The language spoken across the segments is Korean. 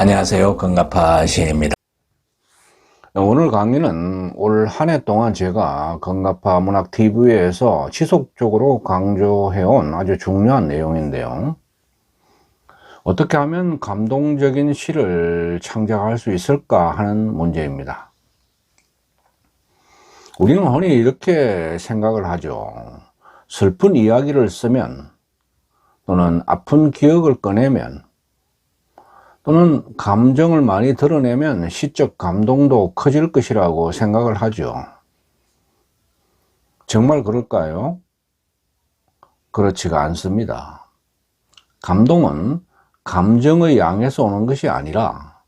안녕하세요. 건가파 시인입니다. 오늘 강의는 올 한 해 동안 제가 건가파 문학TV에서 지속적으로 강조해온 아주 중요한 내용인데요. 어떻게 하면 감동적인 시를 창작할 수 있을까 하는 문제입니다. 우리는 흔히 이렇게 생각을 하죠. 슬픈 이야기를 쓰면, 또는 아픈 기억을 꺼내면, 또는 감정을 많이 드러내면 시적 감동도 커질 것이라고 생각을 하죠. 정말 그럴까요? 그렇지가 않습니다. 감동은 감정의 양에서 오는 것이 아니라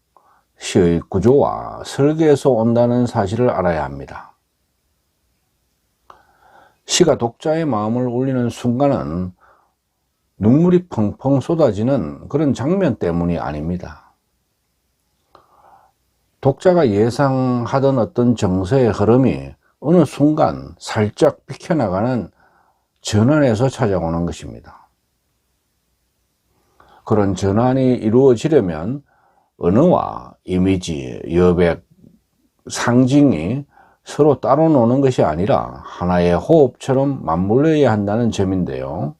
시의 구조와 설계에서 온다는 사실을 알아야 합니다. 시가 독자의 마음을 울리는 순간은 눈물이 펑펑 쏟아지는 그런 장면 때문이 아닙니다. 독자가 예상하던 어떤 정서의 흐름이 어느 순간 살짝 비켜나가는 전환에서 찾아오는 것입니다. 그런 전환이 이루어지려면 언어와 이미지, 여백, 상징이 서로 따로 노는 것이 아니라 하나의 호흡처럼 맞물려야 한다는 점인데요.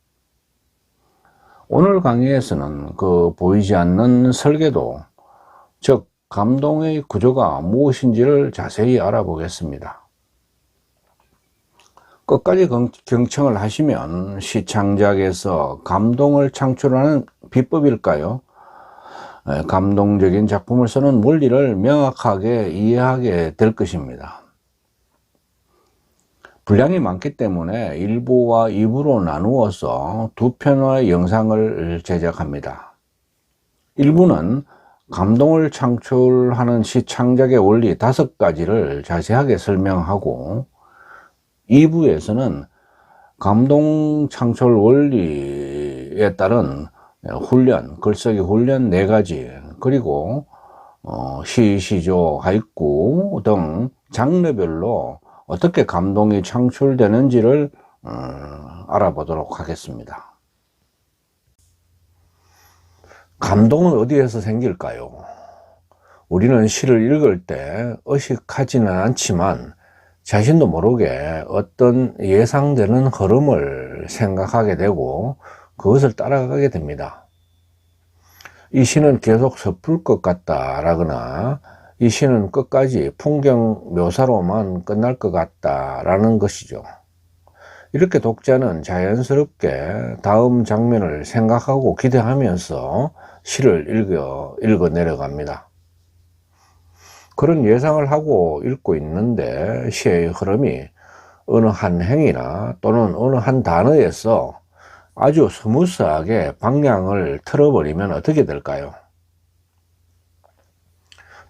오늘 강의에서는 그 보이지 않는 설계도, 즉 감동의 구조가 무엇인지를 자세히 알아보겠습니다. 끝까지 경청을 하시면 시창작에서 감동을 창출하는 비법일까요? 감동적인 작품을 쓰는 원리를 명확하게 이해하게 될 것입니다. 분량이 많기 때문에 1부와 2부로 나누어서 두 편의 영상을 제작합니다. 1부는 감동을 창출하는 시창작의 원리 5가지를 자세하게 설명하고 2부에서는 감동 창출 원리에 따른 훈련, 글쓰기 훈련 4가지, 그리고 시, 시조,俳句등 장르별로 어떻게 감동이 창출되는지를 알아보도록 하겠습니다. 감동은 어디에서 생길까요? 우리는 시를 읽을 때 의식하지는 않지만 자신도 모르게 어떤 예상되는 흐름을 생각하게 되고 그것을 따라가게 됩니다. 이 시는 계속 섣불 것 같다라거나 이 시는 끝까지 풍경 묘사로만 끝날 것 같다라는 것이죠. 이렇게 독자는 자연스럽게 다음 장면을 생각하고 기대하면서 시를 읽어 내려갑니다. 그런 예상을 하고 읽고 있는데 시의 흐름이 어느 한 행이나 또는 어느 한 단어에서 아주 스무스하게 방향을 틀어버리면 어떻게 될까요?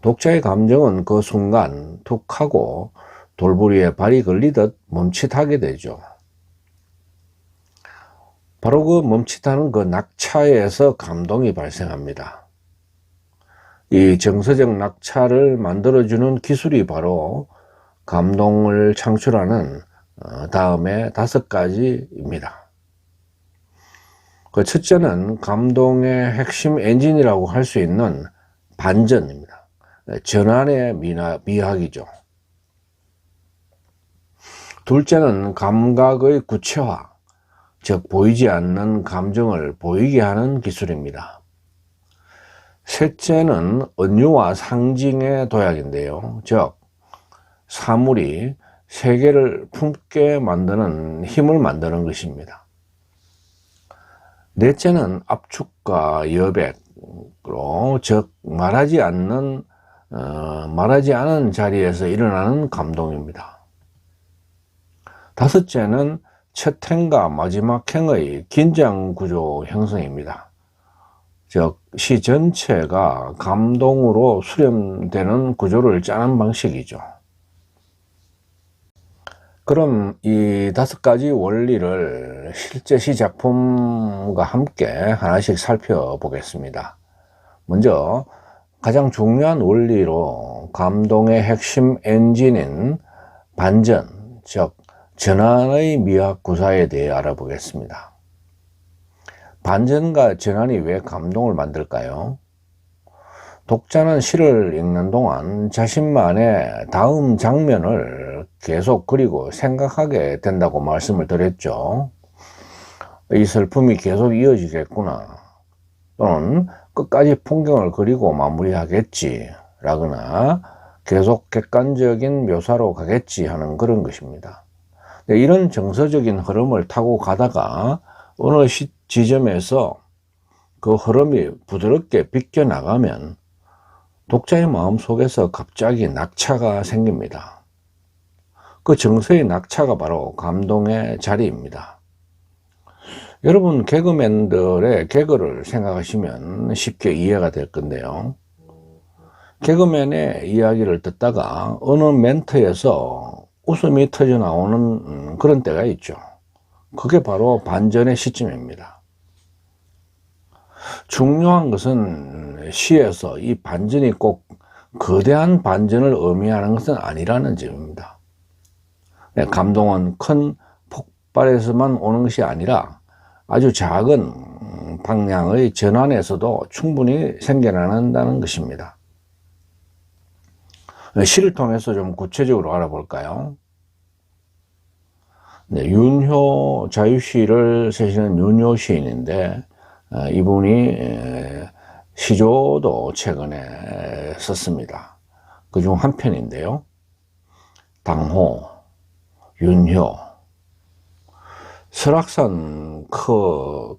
독자의 감정은 그 순간 툭 하고 돌부리에 발이 걸리듯 멈칫하게 되죠. 바로 그 멈칫하는 그 낙차에서 감동이 발생합니다. 이 정서적 낙차를 만들어주는 기술이 바로 감동을 창출하는 다음에 5가지입니다. 그 첫째는 감동의 핵심 엔진이라고 할 수 있는 반전입니다. 전환의 미학이죠. 둘째는 감각의 구체화, 즉 보이지 않는 감정을 보이게 하는 기술입니다. 셋째는 은유와 상징의 도약인데요. 즉 사물이 세계를 품게 만드는 힘을 만드는 것입니다. 넷째는 압축과 여백으로, 즉 말하지 않은 자리에서 일어나는 감동입니다. 다섯째는 첫 행과 마지막 행의 긴장 구조 형성입니다. 즉 시 전체가 감동으로 수렴되는 구조를 짜는 방식이죠. 그럼 이 5가지 원리를 실제 시 작품과 함께 하나씩 살펴보겠습니다. 먼저 가장 중요한 원리로 감동의 핵심 엔진인 반전, 즉 전환의 미학 구사에 대해 알아보겠습니다. 반전과 전환이 왜 감동을 만들까요? 독자는 시를 읽는 동안 자신만의 다음 장면을 계속 그리고 생각하게 된다고 말씀을 드렸죠. 이 슬픔이 계속 이어지겠구나, 또는 끝까지 풍경을 그리고 마무리하겠지 라거나 계속 객관적인 묘사로 가겠지 하는 그런 것입니다. 이런 정서적인 흐름을 타고 가다가 어느 지점에서 그 흐름이 부드럽게 비껴나가면 독자의 마음속에서 갑자기 낙차가 생깁니다. 그 정서의 낙차가 바로 감동의 자리입니다. 여러분, 개그맨들의 개그를 생각하시면 쉽게 이해가 될 건데요. 개그맨의 이야기를 듣다가 어느 멘트에서 웃음이 터져 나오는 그런 때가 있죠. 그게 바로 반전의 시점입니다. 중요한 것은 시에서 이 반전이 꼭 거대한 반전을 의미하는 것은 아니라는 점입니다. 감동은 큰 폭발에서만 오는 것이 아니라 아주 작은 방향의 전환에서도 충분히 생겨난다는 것입니다. 시를 통해서 좀 구체적으로 알아볼까요? 네, 윤효, 자유시를 쓰시는 윤효 시인인데, 이분이 시조도 최근에 썼습니다. 그중 한 편인데요. 당호, 윤효, 설악산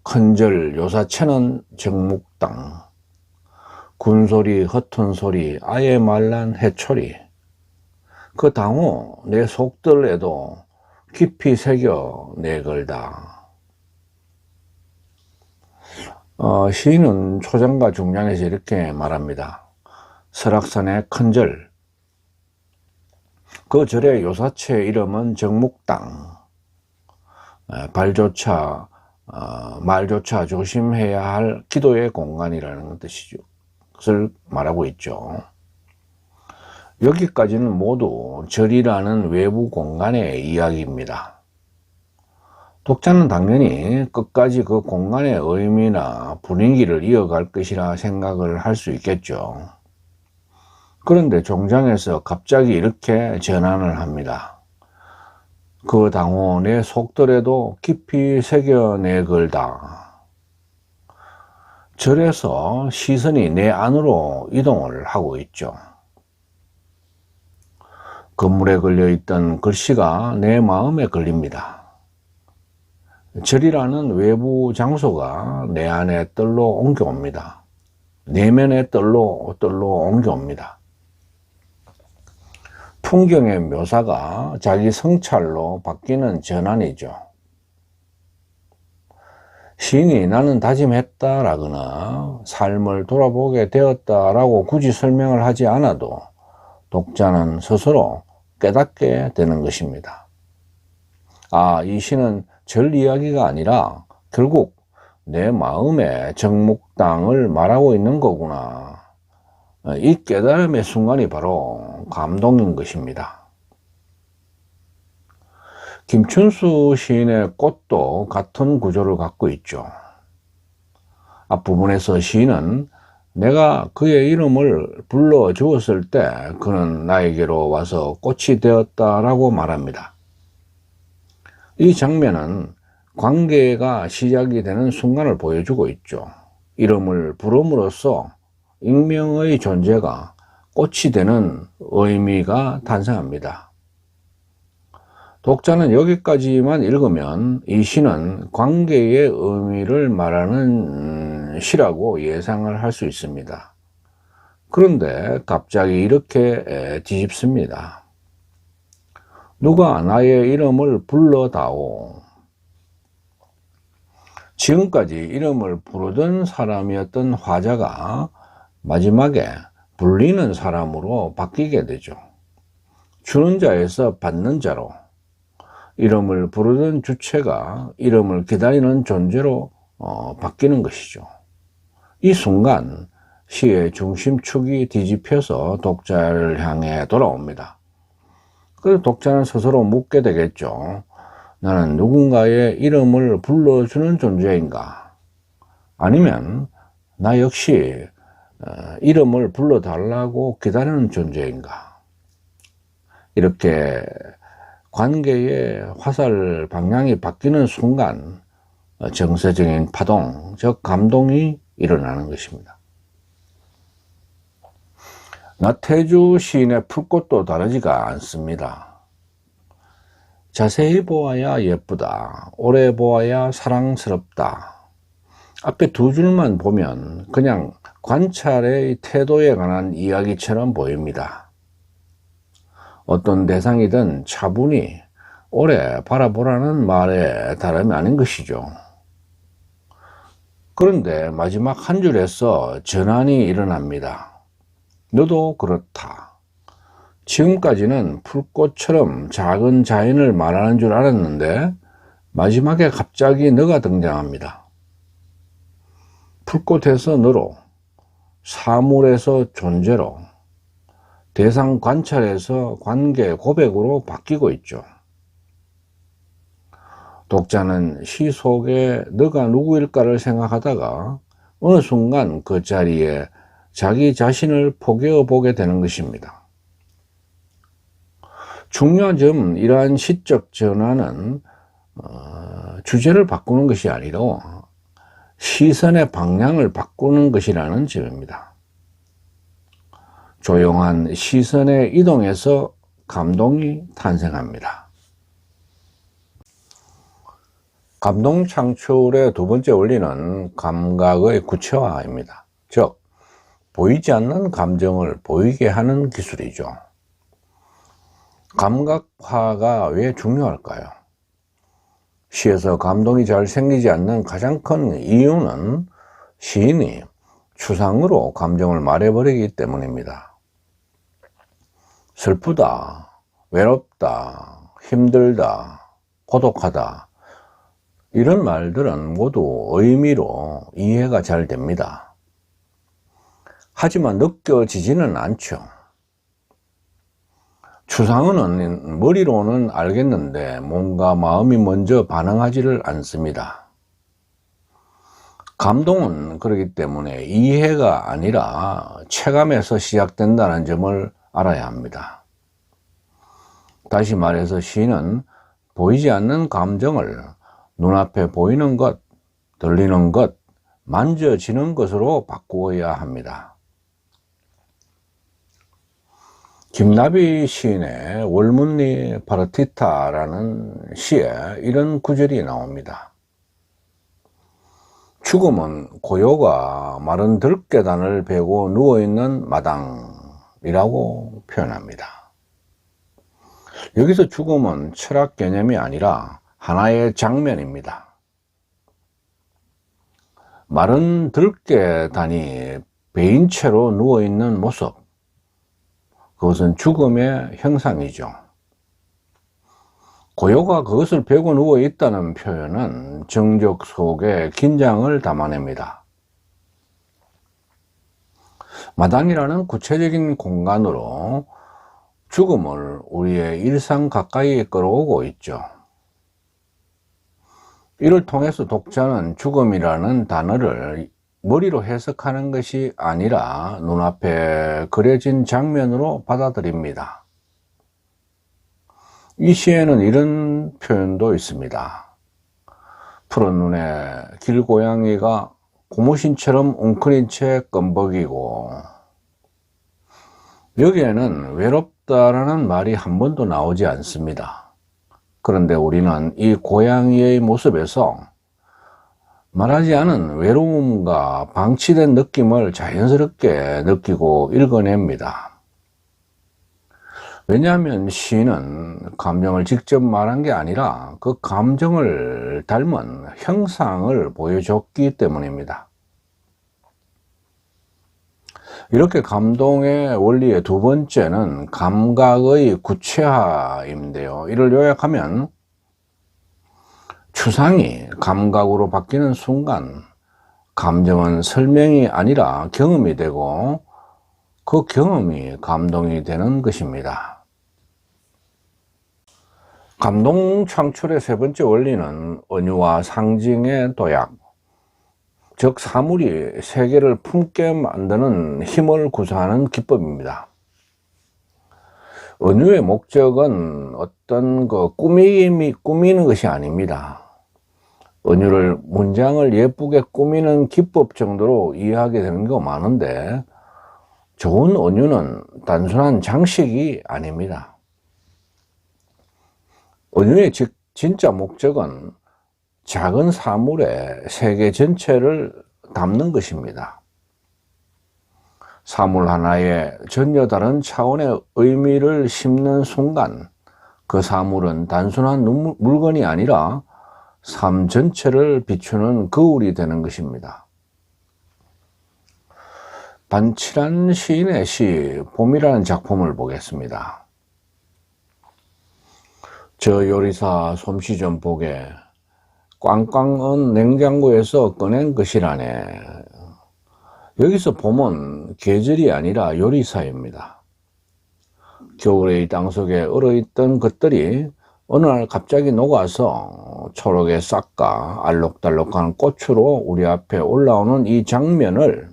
큰절 요사체는 정묵당, 군소리 허튼 소리 아예 말란 해초리, 그 당호 내 속들에도 깊이 새겨 내걸다. 시인은 초장과 중장에서 이렇게 말합니다. 설악산의 큰절, 그 절의 요사체 이름은 정묵당, 말조차 조심해야 할 기도의 공간이라는 뜻이죠. 그것을 말하고 있죠. 여기까지는 모두 절이라는 외부 공간의 이야기입니다. 독자는 당연히 끝까지 그 공간의 의미나 분위기를 이어갈 것이라 생각을 할 수 있겠죠. 그런데 종장에서 갑자기 이렇게 전환을 합니다. 그 당호 내 속들에도 깊이 새겨내 걸다. 절에서 시선이 내 안으로 이동을 하고 있죠. 건물에 걸려있던 글씨가 내 마음에 걸립니다. 절이라는 외부 장소가 내 안에 뜰로 옮겨옵니다. 내면의 뜰로 옮겨옵니다. 풍경의 묘사가 자기 성찰로 바뀌는 전환이죠. 시인이 나는 다짐했다라거나 삶을 돌아보게 되었다라고 굳이 설명을 하지 않아도 독자는 스스로 깨닫게 되는 것입니다. 아, 이 시는 절 이야기가 아니라 결국 내 마음의 정묵당을 말하고 있는 거구나. 이 깨달음의 순간이 바로 감동인 것입니다. 김춘수 시인의 꽃도 같은 구조를 갖고 있죠. 앞부분에서 시인은 내가 그의 이름을 불러 주었을 때 그는 나에게로 와서 꽃이 되었다라고 말합니다. 이 장면은 관계가 시작이 되는 순간을 보여주고 있죠. 이름을 부름으로써 익명의 존재가 꽃이 되는 의미가 탄생합니다. 독자는 여기까지만 읽으면 이 시는 관계의 의미를 말하는 시라고 예상을 할 수 있습니다. 그런데 갑자기 이렇게 뒤집습니다. 누가 나의 이름을 불러다오. 지금까지 이름을 부르던 사람이었던 화자가 마지막에 불리는 사람으로 바뀌게 되죠. 주는 자에서 받는 자로, 이름을 부르던 주체가 이름을 기다리는 존재로 바뀌는 것이죠. 이 순간 시의 중심축이 뒤집혀서 독자를 향해 돌아옵니다. 그래서 독자는 스스로 묻게 되겠죠. 나는 누군가의 이름을 불러주는 존재인가? 아니면 나 역시 이름을 불러달라고 기다리는 존재인가? 이렇게 관계의 화살 방향이 바뀌는 순간 정서적인 파동, 즉 감동이 일어나는 것입니다. 나태주 시인의 풀꽃도 다르지가 않습니다. 자세히 보아야 예쁘다, 오래 보아야 사랑스럽다. 앞에 두 줄만 보면 그냥 관찰의 태도에 관한 이야기처럼 보입니다. 어떤 대상이든 차분히 오래 바라보라는 말에 다름이 아닌 것이죠. 그런데 마지막 한 줄에서 전환이 일어납니다. 너도 그렇다. 지금까지는 풀꽃처럼 작은 자연을 말하는 줄 알았는데 마지막에 갑자기 너가 등장합니다. 풀꽃에서 너로, 사물에서 존재로, 대상 관찰에서 관계 고백으로 바뀌고 있죠. 독자는 시 속에 너가 누구일까를 생각하다가 어느 순간 그 자리에 자기 자신을 포개어 보게 되는 것입니다. 중요한 점은 이러한 시적 전환은 주제를 바꾸는 것이 아니라 시선의 방향을 바꾸는 것이라는 점입니다. 조용한 시선의 이동에서 감동이 탄생합니다. 감동 창출의 두 번째 원리는 감각의 구체화입니다. 즉, 보이지 않는 감정을 보이게 하는 기술이죠. 감각화가 왜 중요할까요? 시에서 감동이 잘 생기지 않는 가장 큰 이유는 시인이 추상으로 감정을 말해버리기 때문입니다. 슬프다, 외롭다, 힘들다, 고독하다, 이런 말들은 모두 의미로 이해가 잘 됩니다. 하지만 느껴지지는 않죠. 추상어는 머리로는 알겠는데 뭔가 마음이 먼저 반응하지를 않습니다. 감동은 그렇기 때문에 이해가 아니라 체감에서 시작된다는 점을 알아야 합니다. 다시 말해서 시인은 보이지 않는 감정을 눈앞에 보이는 것, 들리는 것, 만져지는 것으로 바꾸어야 합니다. 김나비 시인의 월문리 파르티타라는 시에 이런 구절이 나옵니다. 죽음은 고요가 마른 들깨단을 베고 누워있는 마당이라고 표현합니다. 여기서 죽음은 철학 개념이 아니라 하나의 장면입니다. 마른 들깨단이 베인 채로 누워있는 모습, 그것은 죽음의 형상이죠. 고요가 그것을 베고 누워있다는 표현은 정적 속에 긴장을 담아냅니다. 마당이라는 구체적인 공간으로 죽음을 우리의 일상 가까이에 끌어오고 있죠. 이를 통해서 독자는 죽음이라는 단어를 머리로 해석하는 것이 아니라 눈앞에 그려진 장면으로 받아들입니다. 이 시에는 이런 표현도 있습니다. 푸른 눈에 길고양이가 고무신처럼 웅크린 채 껌벅이고, 여기에는 외롭다라는 말이 한 번도 나오지 않습니다. 그런데 우리는 이 고양이의 모습에서 말하지 않은 외로움과 방치된 느낌을 자연스럽게 느끼고 읽어냅니다. 왜냐하면 시인은 감정을 직접 말한 게 아니라 그 감정을 닮은 형상을 보여줬기 때문입니다. 이렇게 감동의 원리의 두 번째는 감각의 구체화인데요. 이를 요약하면 추상이 감각으로 바뀌는 순간 감정은 설명이 아니라 경험이 되고 그 경험이 감동이 되는 것입니다. 감동 창출의 세 번째 원리는 은유와 상징의 도약, 즉 사물이 세계를 품게 만드는 힘을 구사하는 기법입니다. 은유의 목적은 어떤 꾸미는 것이 아닙니다. 은유를 문장을 예쁘게 꾸미는 기법 정도로 이해하게 되는 경우가 많은데, 좋은 은유는 단순한 장식이 아닙니다. 은유의 진짜 목적은 작은 사물에 세계 전체를 담는 것입니다. 사물 하나에 전혀 다른 차원의 의미를 심는 순간, 그 사물은 단순한 물건이 아니라 삶 전체를 비추는 거울이 되는 것입니다. 반칠한 시인의 시 봄이라는 작품을 보겠습니다. 저 요리사 솜씨 좀 보게, 꽝꽝은 냉장고에서 꺼낸 것이라네. 여기서 봄은 계절이 아니라 요리사입니다. 겨울에 이 땅속에 얼어있던 것들이 어느 날 갑자기 녹아서 초록의 싹과 알록달록한 꽃으로 우리 앞에 올라오는 이 장면을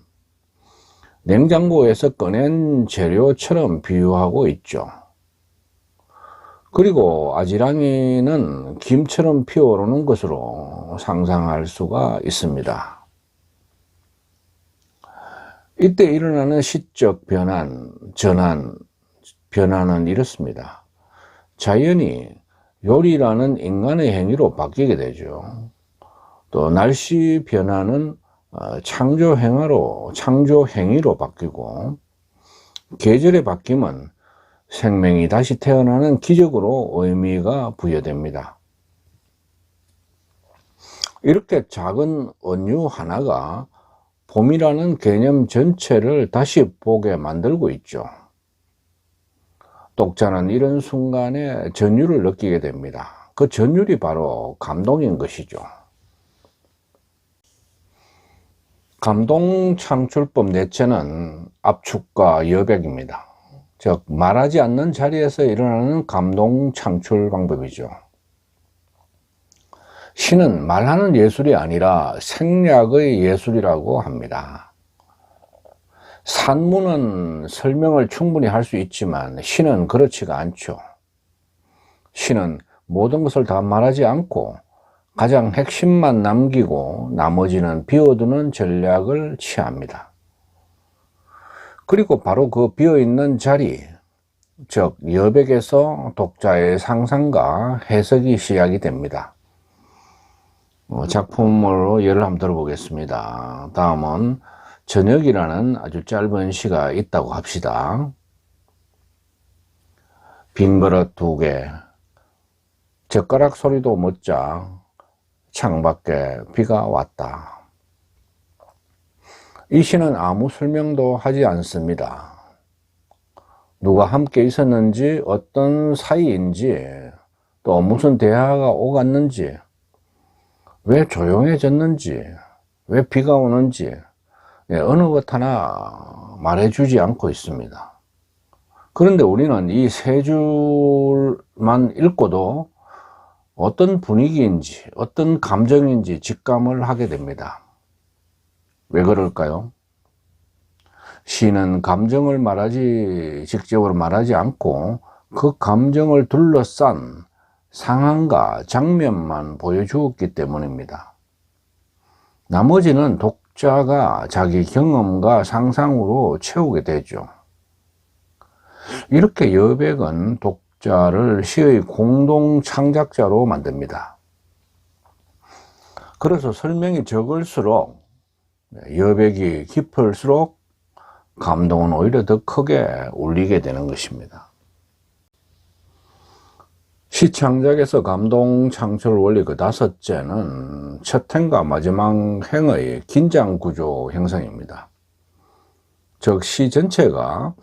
냉장고에서 꺼낸 재료처럼 비유하고 있죠. 그리고 아지랑이는 김처럼 피어오르는 것으로 상상할 수가 있습니다. 이때 일어나는 시적 변화는 이렇습니다. 자연이 요리라는 인간의 행위로 바뀌게 되죠. 또 날씨 변화는 창조 행위로 바뀌고, 계절의 바뀜은 생명이 다시 태어나는 기적으로 의미가 부여됩니다. 이렇게 작은 은유 하나가 봄이라는 개념 전체를 다시 보게 만들고 있죠. 독자는 이런 순간에 전율을 느끼게 됩니다. 그 전율이 바로 감동인 것이죠. 감동 창출법 내체는 압축과 여백입니다. 즉 말하지 않는 자리에서 일어나는 감동 창출 방법이죠. 시는 말하는 예술이 아니라 생략의 예술이라고 합니다. 산문은 설명을 충분히 할 수 있지만 시는 그렇지가 않죠. 시는 모든 것을 다 말하지 않고 가장 핵심만 남기고 나머지는 비워두는 전략을 취합니다. 그리고 바로 그 비어있는 자리, 즉 여백에서 독자의 상상과 해석이 시작이 됩니다. 작품으로 예를 한번 들어보겠습니다. 다음은 저녁이라는 아주 짧은 시가 있다고 합시다. 빈 그릇 2개, 젓가락 소리도 멎자 창밖에 비가 왔다. 이 시는 아무 설명도 하지 않습니다. 누가 함께 있었는지, 어떤 사이인지, 또 무슨 대화가 오갔는지, 왜 조용해졌는지, 왜 비가 오는지, 어느 것 하나 말해주지 않고 있습니다. 그런데 우리는 이 3줄만 읽고도 어떤 분위기인지, 어떤 감정인지 직감을 하게 됩니다. 왜 그럴까요? 시는 감정을 직접으로 말하지 않고 그 감정을 둘러싼 상황과 장면만 보여주었기 때문입니다. 나머지는 독자가 자기 경험과 상상으로 채우게 되죠. 이렇게 여백은 독자를 시의 공동 창작자로 만듭니다. 그래서 설명이 적을수록, 여백이 깊을수록 감동은 오히려 더 크게 울리게 되는 것입니다. 시 창작에서 감동 창출 원리 그 5제는 첫 행과 마지막 행의 긴장 구조 형성입니다. 즉 시 전체가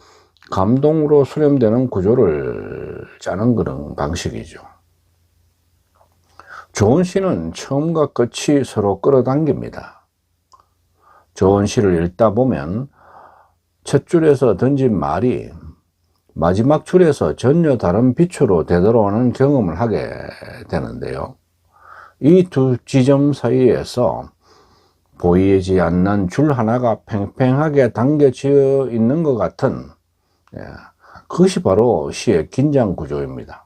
감동으로 수렴되는 구조를 짜는 그런 방식이죠. 좋은 시는 처음과 끝이 서로 끌어당깁니다. 좋은 시를 읽다 보면 첫 줄에서 던진 말이 마지막 줄에서 전혀 다른 빛으로 되돌아오는 경험을 하게 되는데요. 이 두 지점 사이에서 보이지 않는 줄 하나가 팽팽하게 당겨져 있는 것 같은, 그것이 바로 시의 긴장 구조입니다.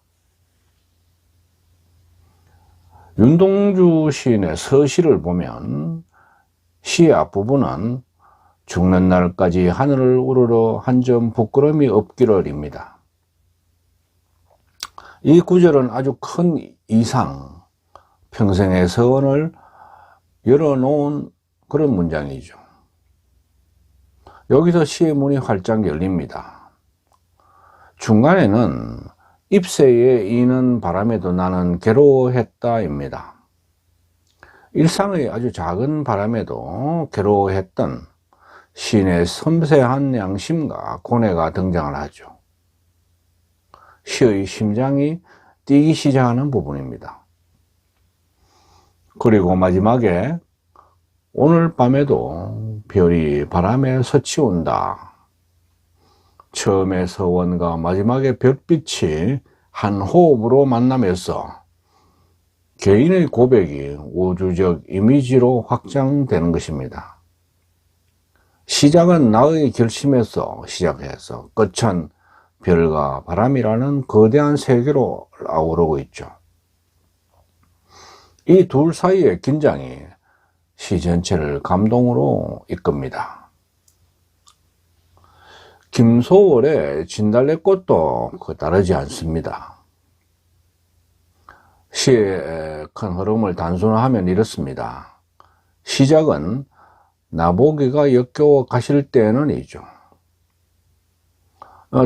윤동주 시인의 서시를 보면 시의 앞부분은 죽는 날까지 하늘을 우러러 한 점 부끄러움이 없기를입니다. 이 구절은 아주 큰 이상, 평생의 서원을 열어놓은 그런 문장이죠. 여기서 시의 문이 활짝 열립니다. 중간에는 잎새에 이는 바람에도 나는 괴로워했다입니다. 일상의 아주 작은 바람에도 괴로워했던 시인의 섬세한 양심과 고뇌가 등장을 하죠. 시의 심장이 뛰기 시작하는 부분입니다. 그리고 마지막에 오늘 밤에도 별이 바람에 스쳐온다. 처음의 서원과 마지막의 별빛이 한 호흡으로 만나면서 개인의 고백이 우주적 이미지로 확장되는 것입니다. 시작은 나의 결심에서 시작해서 끝은 별과 바람이라는 거대한 세계로 아우르고 있죠. 이 둘 사이의 긴장이 시 전체를 감동으로 이끕니다. 김소월의 진달래꽃도 다르지 않습니다. 시의 큰 흐름을 단순화하면 이렇습니다. 시작은 나보기가 역겨워 가실 때는이죠.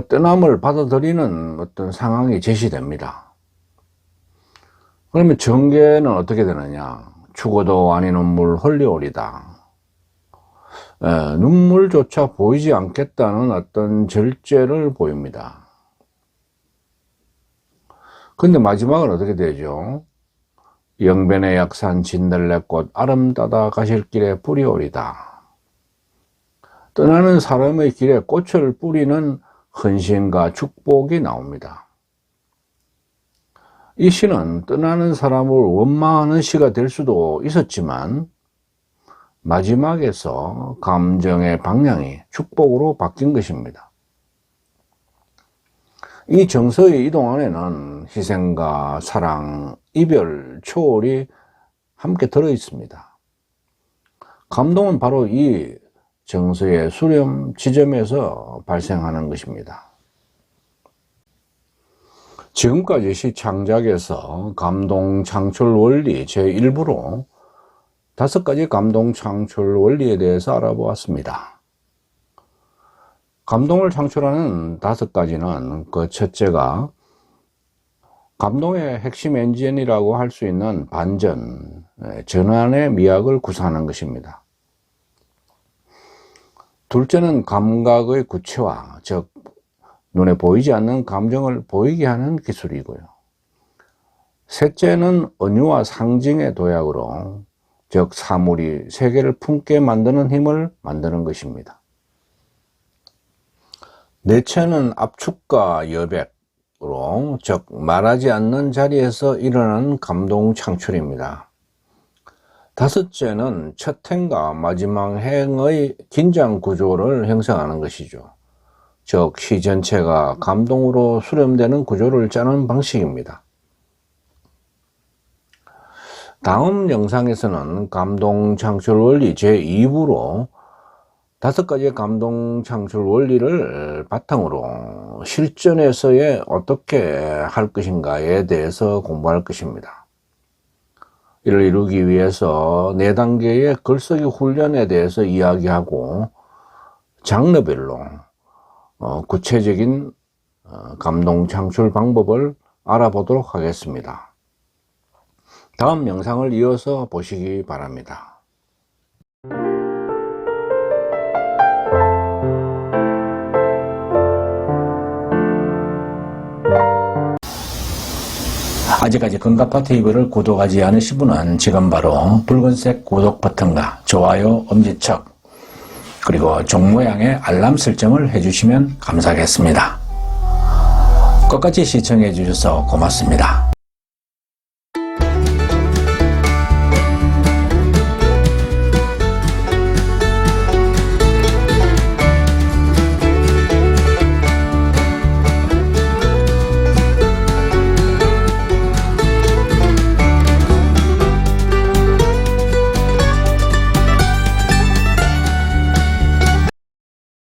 떠남을 받아들이는 어떤 상황이 제시됩니다. 그러면 전개는 어떻게 되느냐? 죽어도 아니 눈물 흘려오리다. 눈물조차 보이지 않겠다는 어떤 절제를 보입니다. 근데 마지막은 어떻게 되죠? 영변의 약산 진달래꽃 아름다다 가실 길에 뿌리 오리다. 떠나는 사람의 길에 꽃을 뿌리는 헌신과 축복이 나옵니다. 이 시는 떠나는 사람을 원망하는 시가 될 수도 있었지만 마지막에서 감정의 방향이 축복으로 바뀐 것입니다. 이 정서의 이동 안에는 희생과 사랑, 이별, 초월이 함께 들어 있습니다. 감동은 바로 이 정서의 수렴 지점에서 발생하는 것입니다. 지금까지 시 창작에서 감동 창출 원리 제1부로 5가지 감동 창출 원리에 대해서 알아보았습니다. 감동을 창출하는 5가지는 그 첫째가 감동의 핵심 엔진이라고 할 수 있는 반전, 전환의 미학을 구사하는 것입니다. 둘째는 감각의 구체화, 즉 눈에 보이지 않는 감정을 보이게 하는 기술이고요. 셋째는 은유와 상징의 도약으로, 즉 사물이 세계를 품게 만드는 힘을 만드는 것입니다. 넷째는 압축과 여백으로, 즉 말하지 않는 자리에서 일어나는 감동 창출입니다. 다섯째는 첫 행과 마지막 행의 긴장 구조를 형성하는 것이죠. 즉 시 전체가 감동으로 수렴되는 구조를 짜는 방식입니다. 다음 영상에서는 감동 창출 원리 제2부로 5가지의 감동 창출 원리를 바탕으로 실전에서의 어떻게 할 것인가에 대해서 공부할 것입니다. 이를 이루기 위해서 4단계의 글쓰기 훈련에 대해서 이야기하고 장르별로 구체적인 감동 창출 방법을 알아보도록 하겠습니다. 다음 영상을 이어서 보시기 바랍니다. 아직까지 건강파TV를 구독하지 않으신 분은 지금 바로 붉은색 구독 버튼과 좋아요, 엄지척, 그리고 종 모양의 알람 설정을 해주시면 감사하겠습니다. 끝까지 시청해 주셔서 고맙습니다.